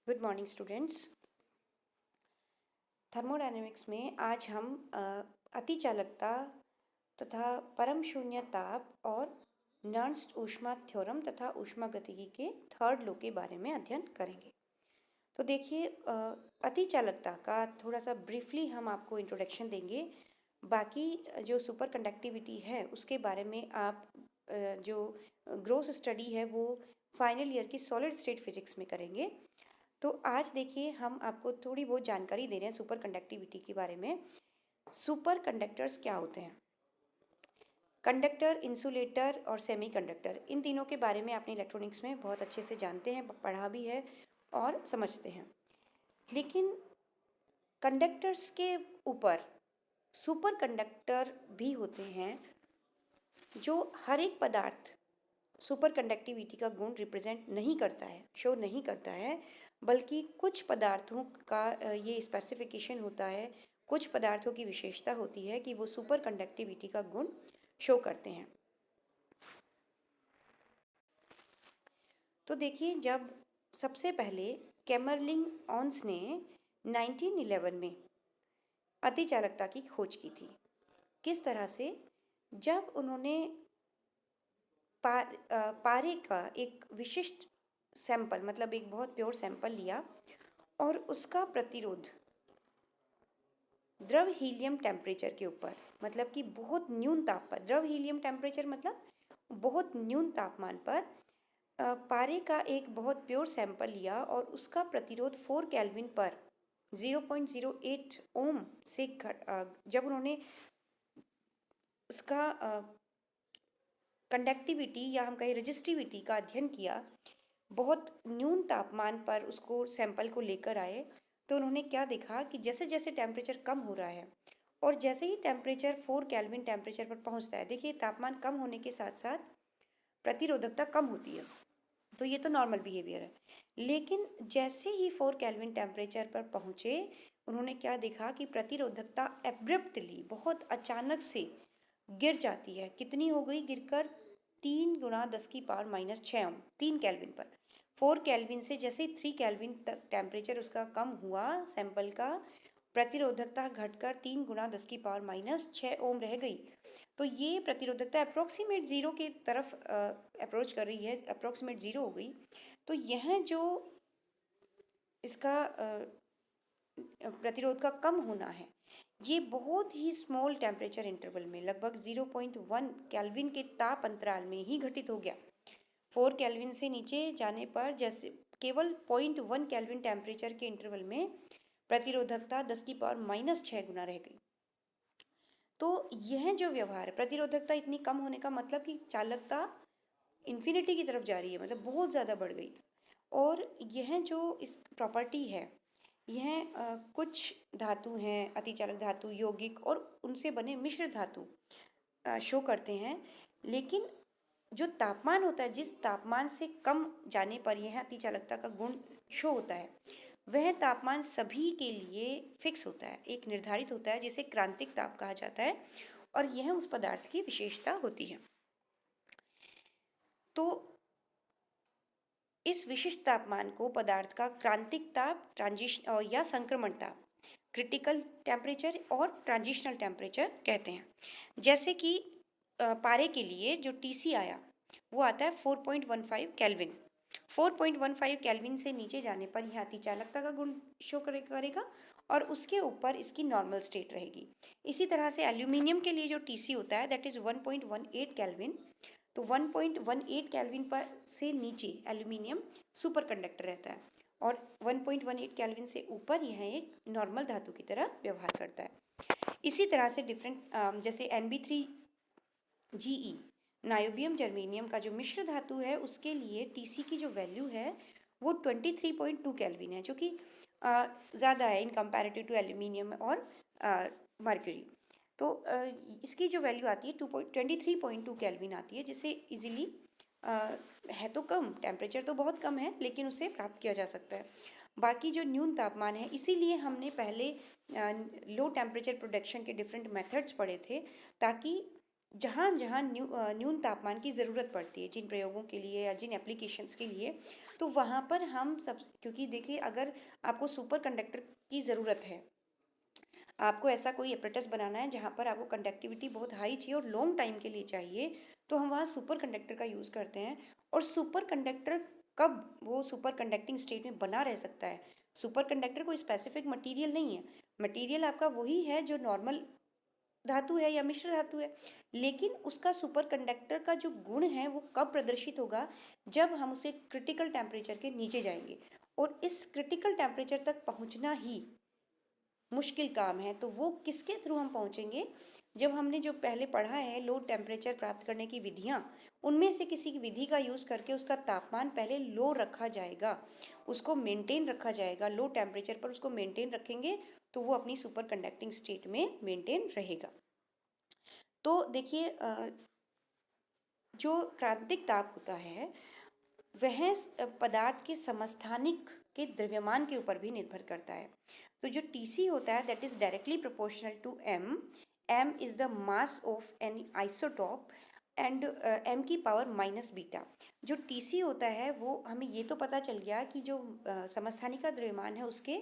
Good morning students. Thermodynamics में आज हम अतिचालकता तथा परम शून्य ताप और नर्न्स्ट ऊष्मा थ्योरम तथा ऊष्मागतिकी के थर्ड लॉ के बारे में अध्ययन करेंगे। तो देखिए, अतिचालकता का थोड़ा सा ब्रीफली हम आपको इंट्रोडक्शन देंगे। बाकी जो सुपर कंडक्टिविटी है उसके बारे में आप जो ग्रोस स्टडी है वो फाइनल ईयर की सॉलिड स्टेट फिजिक्स में करेंगे। तो आज देखिए, हम आपको थोड़ी बहुत जानकारी दे रहे हैं सुपर कंडक्टिविटी के बारे में। सुपर कंडक्टर्स क्या होते हैं? कंडक्टर, इंसुलेटर और सेमीकंडक्टर, इन तीनों के बारे में आपने इलेक्ट्रॉनिक्स में बहुत अच्छे से जानते हैं, पढ़ा भी है और समझते हैं। लेकिन कंडक्टर्स के ऊपर सुपर कंडक्टर भी होते हैं जो हर एक पदार्थ सुपर कंडक्टिविटी का गुण रिप्रेजेंट नहीं करता है, शो नहीं करता है, बल्कि कुछ पदार्थों का ये स्पेसिफिकेशन होता है, कुछ पदार्थों की विशेषता होती है कि वो सुपर कंडक्टिविटी का गुण शो करते हैं। तो देखिए, जब सबसे पहले कैमरलिंग ऑन्स ने 1911 में अतिचालकता की खोज की थी। किस तरह से? जब उन्होंने पारे का एक विशिष्ट सैंपल, मतलब एक बहुत प्योर सैंपल लिया और उसका प्रतिरोध द्रव हीलियम टेम्परेचर के ऊपर, मतलब कि बहुत न्यून ताप पर, द्रव हीलियम टेम्परेचर मतलब बहुत न्यून तापमान पर पारे का एक बहुत प्योर सैंपल लिया और उसका प्रतिरोध 4 केल्विन पर 0.08 ओम से जब उन्होंने उसका कंडक्टिविटी या हम कहें रजिस्टिविटी का अध्ययन किया, बहुत न्यून तापमान पर उसको सैंपल को लेकर आए, तो उन्होंने क्या देखा कि जैसे जैसे टेम्परेचर कम हो रहा है और जैसे ही टेम्परेचर 4 केल्विन टेम्परेचर पर पहुंचता है, देखिए तापमान कम होने के साथ साथ प्रतिरोधकता कम होती है, तो ये तो नॉर्मल बिहेवियर है। लेकिन जैसे ही 4 केल्विन टेम्परेचर पर पहुँचे, उन्होंने क्या देखा कि प्रतिरोधकता एब्रप्टली, बहुत अचानक से गिर जाती है। कितनी हो गई गिरकर? 3 × 10⁻⁻⁶ ओम, 3 केल्विन पर। 4 केल्विन से जैसे 3 केल्विन तक टेम्परेचर उसका कम हुआ सैंपल का, प्रतिरोधकता घटकर 3 × 10⁻⁻⁶ ओम रह गई। तो ये प्रतिरोधकता अप्रोक्सीमेट जीरो की तरफ अप्रोच कर रही है, अप्रोक्सीमेट जीरो हो गई। तो यह जो इसका प्रतिरोध का कम होना है, ये बहुत ही स्मॉल टेम्परेचर इंटरवल में, लगभग 0.1 केल्विन के ताप अंतराल में ही घटित हो गया। 4 केल्विन से नीचे जाने पर जैसे केवल 0.1 केल्विन टेम्परेचर के इंटरवल में प्रतिरोधकता 10⁻⁻⁶ गुना रह गई। तो यह जो व्यवहार है, प्रतिरोधकता इतनी कम होने का मतलब कि चालकता इन्फिनिटी की तरफ जा रही है, मतलब बहुत ज़्यादा बढ़ गई। और यह जो इस प्रॉपर्टी है, यह कुछ धातु हैं, अतिचालक धातु, यौगिक और उनसे बने मिश्र धातु शो करते हैं। लेकिन जो तापमान होता है, जिस तापमान से कम जाने पर यह अतिचालकता का गुण शो होता है, वह तापमान सभी के लिए फिक्स होता है, एक निर्धारित होता है, जिसे क्रांतिक ताप कहा जाता है, और यह उस पदार्थ की विशेषता होती है। तो इस विशिष्ट तापमान को पदार्थ का क्रांतिक ताप, ट्रांजिशन या संक्रमण ताप, क्रिटिकल टेम्परेचर और ट्रांजिशनल टेम्परेचर कहते हैं। जैसे कि पारे के लिए जो टीसी आया वो आता है 4.15 केल्विन। 4.15 केल्विन से नीचे जाने पर यह अतिचालकता का गुण शो करेगा और उसके ऊपर इसकी नॉर्मल स्टेट रहेगी। इसी तरह से एल्यूमिनियम के लिए जो टीसी होता है दैट इज़ 1.18 केल्विन। तो 1.18 केल्विन पर से नीचे एल्यूमिनियम सुपर कंडक्टर रहता है और 1.18 केल्विन से ऊपर यह एक नॉर्मल धातु की तरह व्यवहार करता है। इसी तरह से डिफरेंट जैसे Nb3Ge, नायोबियम जर्मेनियम का जो मिश्र धातु है, उसके लिए टीसी की जो वैल्यू है वो 23.2 केल्विन है, जो कि ज़्यादा है इन कंपैरेटिव टू एल्यूमिनियम और मर्क्यूरी। तो इसकी जो वैल्यू आती है 23.2 केल्विन आती है, जिसे इजीली है तो कम, टेम्परेचर तो बहुत कम है, लेकिन उसे प्राप्त किया जा सकता है। बाकी जो न्यून तापमान है, इसीलिए हमने पहले लो टेम्परेचर प्रोडक्शन के डिफरेंट मेथड्स पढ़े थे, ताकि जहाँ जहाँ न्यून तापमान की ज़रूरत पड़ती है, जिन प्रयोगों के लिए या जिन एप्लीकेशंस के लिए, तो वहाँ पर हम सब, क्योंकि देखिए अगर आपको सुपर कंडक्टर की ज़रूरत है, आपको ऐसा कोई एपरेटस बनाना है जहाँ पर आपको कंडक्टिविटी बहुत हाई चाहिए और लॉन्ग टाइम के लिए चाहिए, तो हम वहाँ सुपर कंडक्टर का यूज़ करते हैं। और सुपर कंडक्टर कब वो सुपर कंडक्टिंग स्टेट में बना रह सकता है? सुपर कंडक्टर कोई स्पेसिफिक मटेरियल नहीं है, मटेरियल आपका वही है जो नॉर्मल धातु है या मिश्र धातु है, लेकिन उसका सुपर कंडक्टर का जो गुण है वो कब प्रदर्शित होगा? जब हम उसे क्रिटिकल टेम्परेचर के नीचे जाएंगे, और इस क्रिटिकल टेम्परेचर तक पहुंचना ही मुश्किल काम है। तो वो किसके थ्रू हम पहुंचेंगे? जब हमने जो पहले पढ़ा है लो टेम्परेचर प्राप्त करने की विधियां, उनमें से किसी की विधि का यूज़ करके उसका तापमान पहले लो रखा जाएगा, उसको मेंटेन रखा जाएगा, लो टेम्परेचर पर उसको मेंटेन रखेंगे तो वो अपनी सुपर कंडक्टिंग स्टेट में मेंटेन रहेगा। तो देखिए जो क्रांतिक ताप होता है वह पदार्थ के समस्थानिक के द्रव्यमान के ऊपर भी निर्भर करता है। तो जो टीसी होता है that is directly proportional to M. M is the mass of an isotope and M की पावर माइनस बीटा। जो टीसी होता है वो हमें ये तो पता चल गया कि जो समस्थानिक का द्रव्यमान है उसके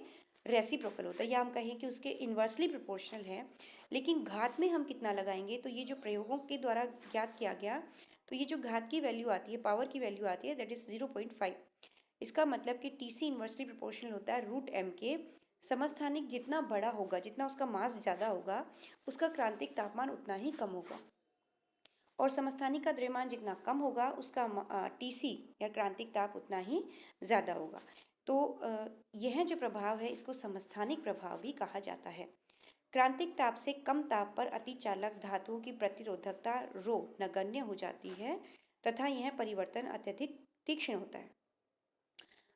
रेसिप्रोकल होता है, या हम कहें कि उसके इन्वर्सली प्रोपोर्शनल है। लेकिन घात में हम कितना लगाएंगे, तो ये जो प्रयोगों के द्वारा ज्ञात किया गया, तो ये जो घात की वैल्यू आती है, पावर की वैल्यू आती है दैट इज 0.5। इसका मतलब कि टीसी इन्वर्सली प्रोपोर्शनल होता है रूट एम के। समस्थानिक जितना बड़ा होगा, जितना उसका मास ज़्यादा होगा, उसका क्रांतिक तापमान उतना ही कम होगा, और समस्थानिक का द्रव्यमान जितना कम होगा उसका टीसी या क्रांतिक ताप उतना ही ज़्यादा होगा। तो यह जो प्रभाव है इसको समस्थानिक प्रभाव भी कहा जाता है। क्रांतिक ताप से कम ताप पर अतिचालक धातुओं की प्रतिरोधकता रो नगण्य हो जाती है तथा यह परिवर्तन अत्यधिक तीक्ष्ण होता है।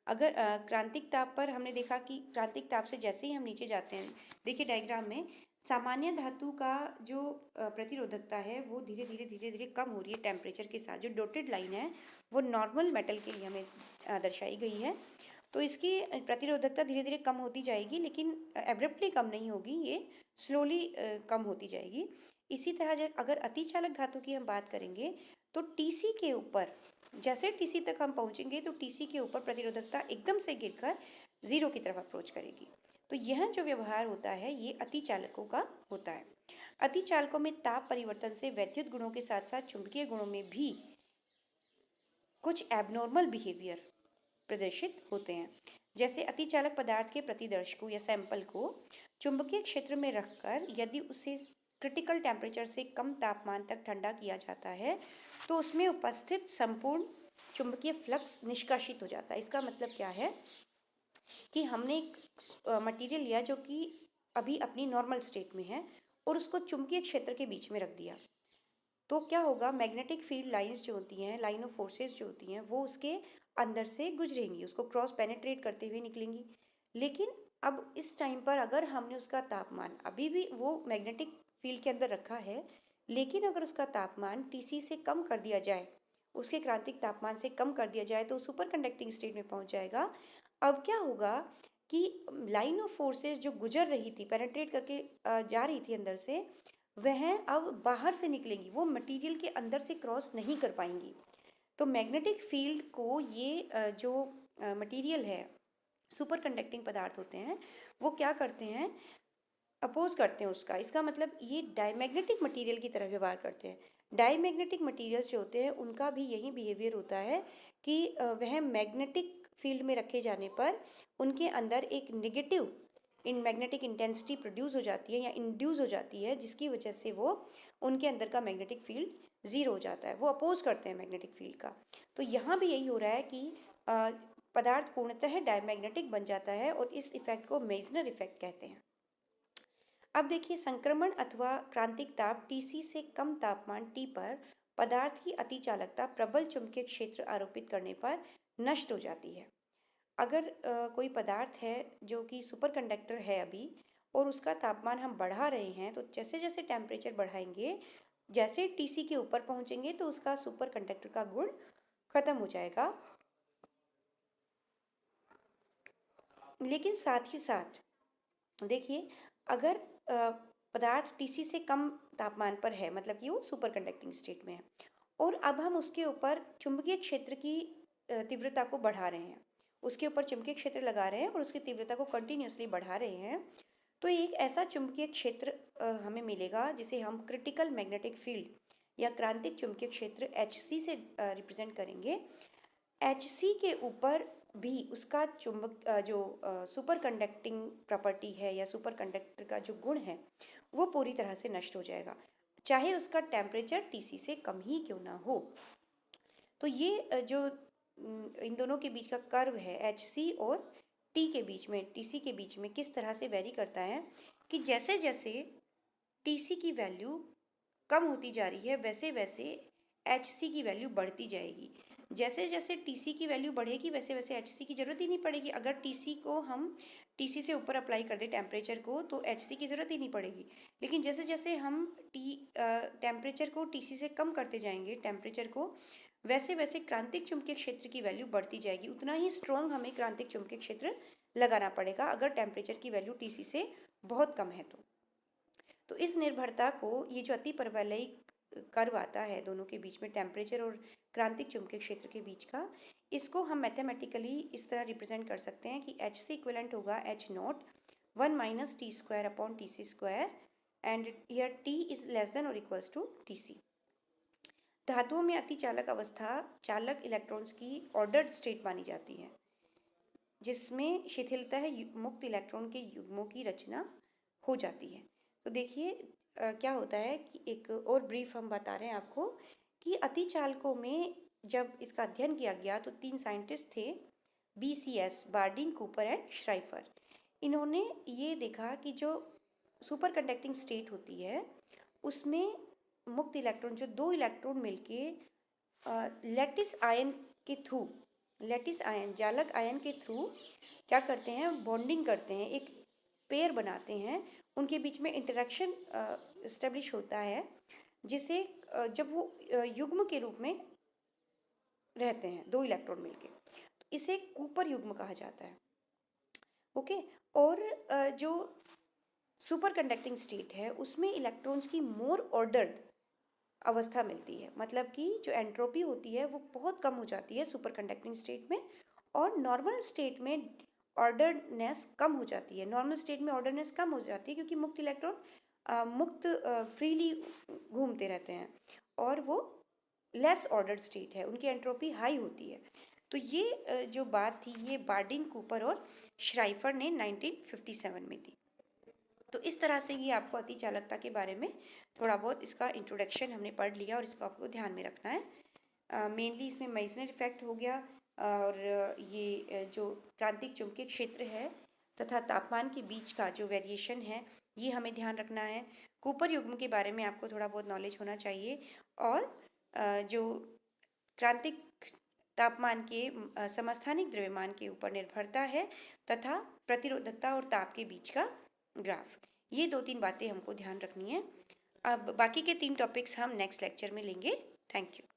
अगर क्रांतिक ताप पर हमने देखा कि क्रांतिक ताप से जैसे ही हम नीचे जाते हैं, देखिए डायग्राम में सामान्य धातु का जो प्रतिरोधकता है वो धीरे धीरे कम हो रही है टेम्परेचर के साथ। जो डॉटेड लाइन है वो नॉर्मल मेटल के लिए हमें दर्शाई गई है। तो इसकी प्रतिरोधकता धीरे धीरे कम होती जाएगी, लेकिन एब्रप्टली कम नहीं होगी, ये स्लोली कम होती जाएगी। इसी तरह अगर अतिचालक धातु की हम बात करेंगे तो टीसी के ऊपर, जैसे टीसी तक हम पहुंचेंगे तो टीसी के ऊपर प्रतिरोधकता एकदम से गिरकर जीरो की तरफ अप्रोच करेगी। तो यह जो व्यवहार होता है ये अतिचालकों का होता है। अतिचालकों में ताप परिवर्तन से वैद्युत गुणों के साथ साथ चुंबकीय गुणों में भी कुछ एबनॉर्मल बिहेवियर प्रदर्शित होते हैं। जैसे अतिचालक पदार्थ के प्रतिदर्श या सैंपल को चुंबकीय क्षेत्र में रखकर यदि उसे क्रिटिकल टेम्परेचर से कम तापमान तक ठंडा किया जाता है तो उसमें उपस्थित संपूर्ण चुंबकीय फ्लक्स निष्कासित हो जाता है। इसका मतलब क्या है कि हमने एक मटेरियल लिया जो कि अभी अपनी नॉर्मल स्टेट में है और उसको चुंबकीय क्षेत्र के बीच में रख दिया, तो क्या होगा, मैग्नेटिक फील्ड लाइंस जो होती हैं, लाइन ऑफ फोर्सेस जो होती हैं, वो उसके अंदर से गुजरेंगी, उसको क्रॉस पेनेट्रेट करते हुए निकलेंगी। लेकिन अब इस टाइम पर अगर हमने उसका तापमान, अभी भी वो मैग्नेटिक फील्ड के अंदर रखा है, लेकिन अगर उसका तापमान टीसी से कम कर दिया जाए, उसके क्रांतिक तापमान से कम कर दिया जाए, तो सुपर कंडक्टिंग स्टेट में पहुंच जाएगा। अब क्या होगा कि लाइन ऑफ फोर्सेस जो गुजर रही थी, पेनेट्रेट करके जा रही थी अंदर से, वह अब बाहर से निकलेंगी, वो मटेरियल के अंदर से क्रॉस नहीं कर पाएंगी। तो मैग्नेटिक फील्ड को ये जो मटेरियल है, सुपर कंडक्टिंग पदार्थ होते हैं, वो क्या करते हैं, अपोज करते हैं उसका। इसका मतलब ये डायमैग्नेटिक मटेरियल की तरह व्यवहार करते हैं। डायमैग्नेटिक मटेरियल्स जो होते हैं उनका भी यही बिहेवियर होता है कि वह मैग्नेटिक फील्ड में रखे जाने पर उनके अंदर एक negative in magnetic intensity produce हो जाती है या इंड्यूस हो जाती है, जिसकी वजह से वो उनके अंदर का मैग्नेटिक फील्ड ज़ीरो हो जाता है, वो अपोज करते हैं मैग्नेटिक फील्ड का। तो यहाँ भी यही हो रहा है कि पदार्थ पूर्णतः डायमैग्नेटिक बन जाता है और इस इफेक्ट को मेजनर इफेक्ट कहते हैं। अब देखिए, संक्रमण अथवा क्रांतिक ताप टीसी से कम तापमान टी पर पदार्थ की अतिचालकता प्रबल चुंबकीय क्षेत्र आरोपित करने पर नष्ट हो जाती है। अगर कोई पदार्थ है जो कि सुपर कंडक्टर है अभी, और उसका तापमान हम बढ़ा रहे हैं, तो जैसे जैसे टेम्परेचर बढ़ाएंगे, जैसे टीसी के ऊपर पहुंचेंगे तो उसका सुपर कंडक्टर का गुण खत्म हो जाएगा। लेकिन साथ ही साथ देखिए, अगर पदार्थ टीसी से कम तापमान पर है, मतलब कि वो सुपर कंडक्टिंग स्टेट में है, और अब हम उसके ऊपर चुंबकीय क्षेत्र की तीव्रता को बढ़ा रहे हैं, उसके ऊपर चुंबकीय क्षेत्र लगा रहे हैं और उसकी तीव्रता को कंटिन्यूसली बढ़ा रहे हैं, तो एक ऐसा चुंबकीय क्षेत्र हमें मिलेगा जिसे हम क्रिटिकल मैग्नेटिक फील्ड या क्रांतिक चुंबकीय क्षेत्र HC से रिप्रेजेंट करेंगे। HC के ऊपर भी उसका चुंबक जो सुपर कंडक्टिंग प्रॉपर्टी है या सुपर कंडक्टर का जो गुण है वो पूरी तरह से नष्ट हो जाएगा, चाहे उसका टेम्परेचर TC से कम ही क्यों ना हो। तो ये जो इन दोनों के बीच का कर्व है HC और T के बीच में, TC के बीच में किस तरह से वेरी करता है कि जैसे जैसे TC की वैल्यू कम होती जा रही है वैसे वैसे HC की वैल्यू बढ़ती जाएगी। जैसे जैसे TC की वैल्यू बढ़ेगी वैसे वैसे HC की ज़रूरत ही नहीं पड़ेगी। अगर TC को हम TC से ऊपर अप्लाई कर दें टेम्परेचर को तो HC की ज़रूरत ही नहीं पड़ेगी। लेकिन जैसे जैसे हम टेम्परेचर को TC से कम करते जाएंगे टेम्परेचर को, वैसे वैसे क्रांतिक चुंबकीय क्षेत्र की वैल्यू बढ़ती जाएगी। उतना ही स्ट्रॉन्ग हमें क्रांतिक चुंबकीय क्षेत्र लगाना पड़ेगा अगर टेम्परेचर की वैल्यू TC से बहुत कम है तो इस निर्भरता को, ये जो अति परवलयिक कर्व आता है दोनों के बीच में टेम्परेचर और क्रांतिक चुंबकीय क्षेत्र के बीच का, इसको हम मैथमेटिकली इस तरह रिप्रेजेंट कर सकते हैं कि HC इक्विवेलेंट होगा H0 1 - T² and here T is less than और इक्वल्स टू TC। धातुओं में अतिचालक अवस्था चालक इलेक्ट्रॉन्स की ऑर्डर्ड स्टेट मानी जाती है, जिसमें शिथिलता है मुक्त इलेक्ट्रॉन के युग्मों की रचना हो जाती है। तो देखिए क्या होता है कि एक और ब्रीफ हम बता रहे हैं आपको कि अतिचालकों में जब इसका अध्ययन किया गया तो 3 साइंटिस्ट थे, BCS, बार्डिंग, कूपर एंड श्राइफर। इन्होंने ये देखा कि जो सुपर कंडक्टिंग स्टेट होती है उसमें मुक्त इलेक्ट्रॉन, जो 2 इलेक्ट्रॉन मिलके लैटिस आयन के थ्रू, लैटिस आयन जालक आयन के थ्रू क्या करते हैं, बॉन्डिंग करते हैं, एक पेयर बनाते हैं, उनके बीच में इंटरेक्शन इस्टेब्लिश होता है, जिसे जब वो युग्म के रूप में रहते हैं 2 इलेक्ट्रॉन मिलके, तो इसे कूपर युग्म कहा जाता है। ओके, और जो सुपर कंडक्टिंग स्टेट है उसमें इलेक्ट्रॉन्स की मोर ऑर्डर्ड अवस्था मिलती है, मतलब कि जो एंट्रोपी होती है वो बहुत कम हो जाती है सुपर कंडक्टिंग स्टेट में, और नॉर्मल स्टेट में ऑर्डरनेस कम हो जाती है। नॉर्मल स्टेट में ऑर्डरनेस कम हो जाती है क्योंकि मुक्त इलेक्ट्रॉन मुक्त फ्रीली घूमते रहते हैं और वो लेस ऑर्डर्ड स्टेट है, उनकी एंट्रोपी हाई होती है। तो ये जो बात थी ये बार्डिंग, कूपर और श्राइफर ने 1957 में दी। तो इस तरह से ये आपको अतिचालकता के बारे में थोड़ा बहुत इसका इंट्रोडक्शन हमने पढ़ लिया और इसको आपको ध्यान में रखना है। मेनली इसमें मेसनर इफेक्ट हो गया और ये जो क्रांतिक चुंबकीय क्षेत्र है तथा तापमान के बीच का जो वेरिएशन है ये हमें ध्यान रखना है। कूपर युग्म के बारे में आपको थोड़ा बहुत नॉलेज होना चाहिए, और जो क्रांतिक तापमान के समस्थानिक द्रव्यमान के ऊपर निर्भरता है तथा प्रतिरोधकता और ताप के बीच का ग्राफ, ये 2-3 बातें हमको ध्यान रखनी है। अब बाकी के 3 टॉपिक्स हम नेक्स्ट लेक्चर में लेंगे। Thank you.